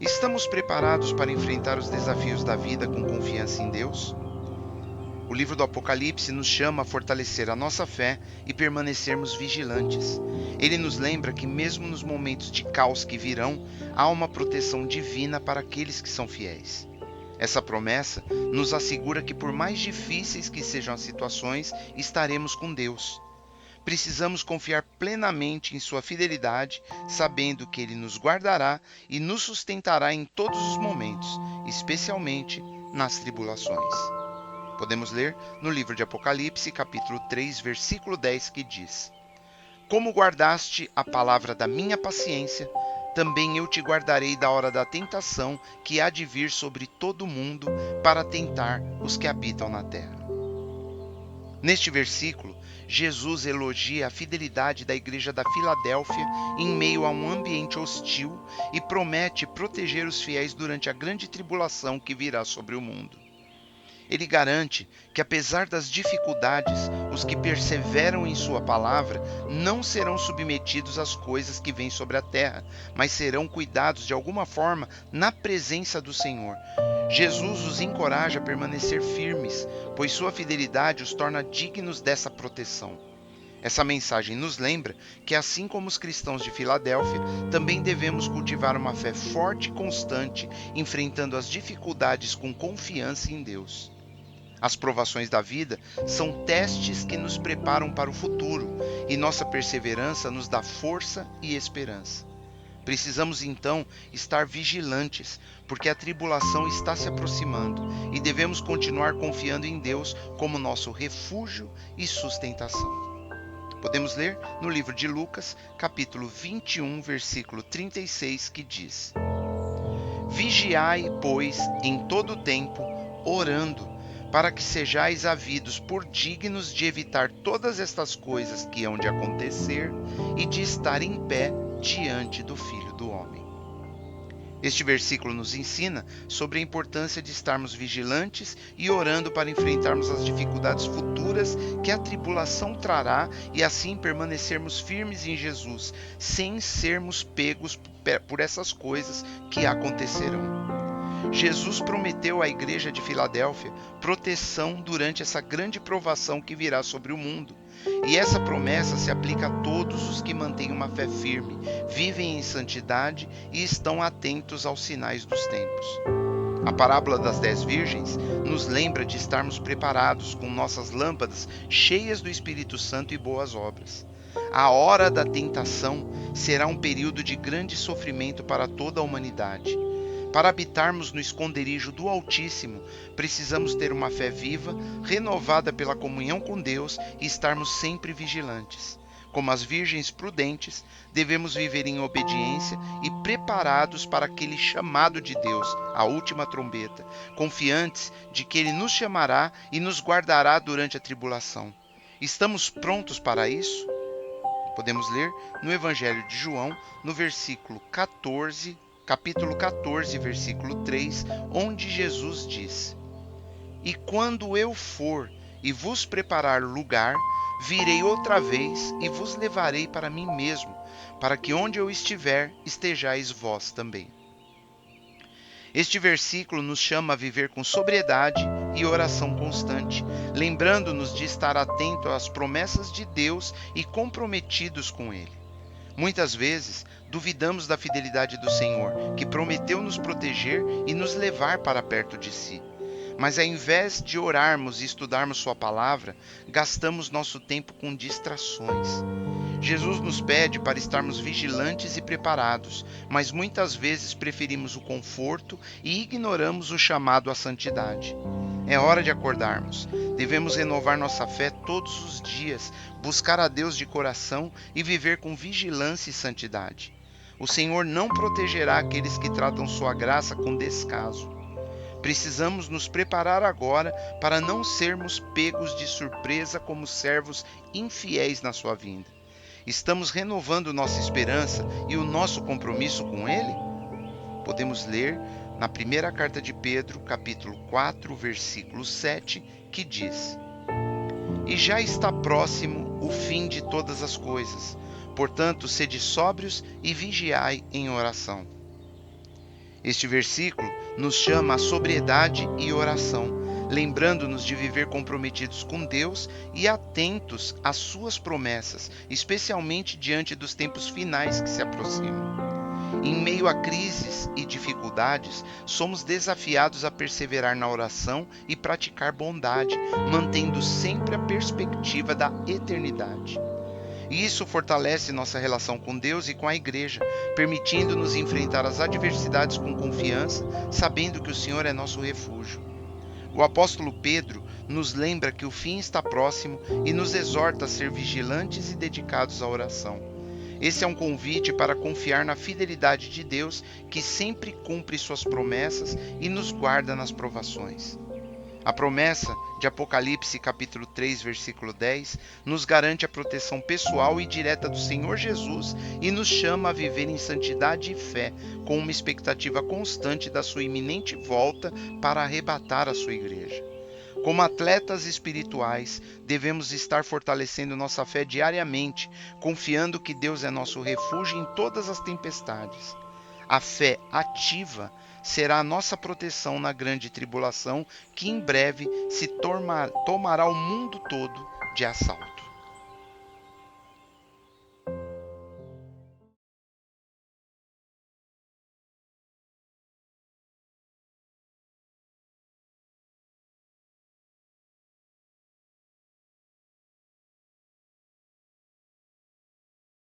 Estamos preparados para enfrentar os desafios da vida com confiança em Deus? O livro do Apocalipse nos chama a fortalecer a nossa fé e permanecermos vigilantes. Ele nos lembra que mesmo nos momentos de caos que virão, há uma proteção divina para aqueles que são fiéis. Essa promessa nos assegura que por mais difíceis que sejam as situações, estaremos com Deus. Precisamos confiar plenamente em sua fidelidade, sabendo que Ele nos guardará e nos sustentará em todos os momentos, especialmente nas tribulações. Podemos ler no livro de Apocalipse, capítulo 3, versículo 10, que diz: Como guardaste a palavra da minha paciência, também eu te guardarei da hora da tentação que há de vir sobre todo o mundo para tentar os que habitam na terra. Neste versículo, Jesus elogia a fidelidade da igreja da Filadélfia em meio a um ambiente hostil e promete proteger os fiéis durante a grande tribulação que virá sobre o mundo. Ele garante que, apesar das dificuldades, os que perseveram em sua palavra não serão submetidos às coisas que vêm sobre a terra, mas serão cuidados de alguma forma na presença do Senhor. Jesus os encoraja a permanecer firmes, pois sua fidelidade os torna dignos dessa proteção. Essa mensagem nos lembra que, assim como os cristãos de Filadélfia, também devemos cultivar uma fé forte e constante, enfrentando as dificuldades com confiança em Deus. As provações da vida são testes que nos preparam para o futuro, e nossa perseverança nos dá força e esperança. Precisamos então estar vigilantes, porque a tribulação está se aproximando, e devemos continuar confiando em Deus como nosso refúgio e sustentação. Podemos ler no livro de Lucas, capítulo 21, versículo 36, que diz: Vigiai, pois, em todo o tempo, orando, para que sejais havidos por dignos de evitar todas estas coisas que hão de acontecer e de estar em pé diante do Filho do Homem. Este versículo nos ensina sobre a importância de estarmos vigilantes e orando para enfrentarmos as dificuldades futuras que a tribulação trará e assim permanecermos firmes em Jesus, sem sermos pegos por essas coisas que acontecerão. Jesus prometeu à igreja de Filadélfia proteção durante essa grande provação que virá sobre o mundo. E essa promessa se aplica a todos os que mantêm uma fé firme, vivem em santidade e estão atentos aos sinais dos tempos. A parábola das 10 virgens nos lembra de estarmos preparados com nossas lâmpadas cheias do Espírito Santo e boas obras. A hora da tentação será um período de grande sofrimento para toda a humanidade. Para habitarmos no esconderijo do Altíssimo, precisamos ter uma fé viva, renovada pela comunhão com Deus e estarmos sempre vigilantes. Como as virgens prudentes, devemos viver em obediência e preparados para aquele chamado de Deus, a última trombeta, confiantes de que Ele nos chamará e nos guardará durante a tribulação. Estamos prontos para isso? Podemos ler no Evangelho de João, no capítulo 14, versículo 3, onde Jesus diz: E quando eu for e vos preparar lugar, virei outra vez e vos levarei para mim mesmo, para que onde eu estiver, estejais vós também. Este versículo nos chama a viver com sobriedade e oração constante, lembrando-nos de estar atento às promessas de Deus e comprometidos com Ele. Muitas vezes, duvidamos da fidelidade do Senhor, que prometeu nos proteger e nos levar para perto de si. Mas ao invés de orarmos e estudarmos sua palavra, gastamos nosso tempo com distrações. Jesus nos pede para estarmos vigilantes e preparados, mas muitas vezes preferimos o conforto e ignoramos o chamado à santidade. É hora de acordarmos. Devemos renovar nossa fé todos os dias, buscar a Deus de coração e viver com vigilância e santidade. O Senhor não protegerá aqueles que tratam sua graça com descaso. Precisamos nos preparar agora para não sermos pegos de surpresa como servos infiéis na sua vinda. Estamos renovando nossa esperança e o nosso compromisso com Ele? Podemos ler na primeira carta de Pedro, capítulo 4, versículo 7, que diz: E já está próximo o fim de todas as coisas, portanto, sede sóbrios e vigiai em oração. Este versículo nos chama à sobriedade e oração, lembrando-nos de viver comprometidos com Deus e atentos às suas promessas, especialmente diante dos tempos finais que se aproximam. Em meio a crises e dificuldades, somos desafiados a perseverar na oração e praticar bondade, mantendo sempre a perspectiva da eternidade. E isso fortalece nossa relação com Deus e com a Igreja, permitindo-nos enfrentar as adversidades com confiança, sabendo que o Senhor é nosso refúgio. O apóstolo Pedro nos lembra que o fim está próximo e nos exorta a ser vigilantes e dedicados à oração. Esse é um convite para confiar na fidelidade de Deus, que sempre cumpre suas promessas e nos guarda nas provações. A promessa de Apocalipse capítulo 3, versículo 10, nos garante a proteção pessoal e direta do Senhor Jesus e nos chama a viver em santidade e fé, com uma expectativa constante da sua iminente volta para arrebatar a sua igreja. Como atletas espirituais, devemos estar fortalecendo nossa fé diariamente, confiando que Deus é nosso refúgio em todas as tempestades. A fé ativa será a nossa proteção na grande tribulação que em breve se tomará o mundo todo de assalto.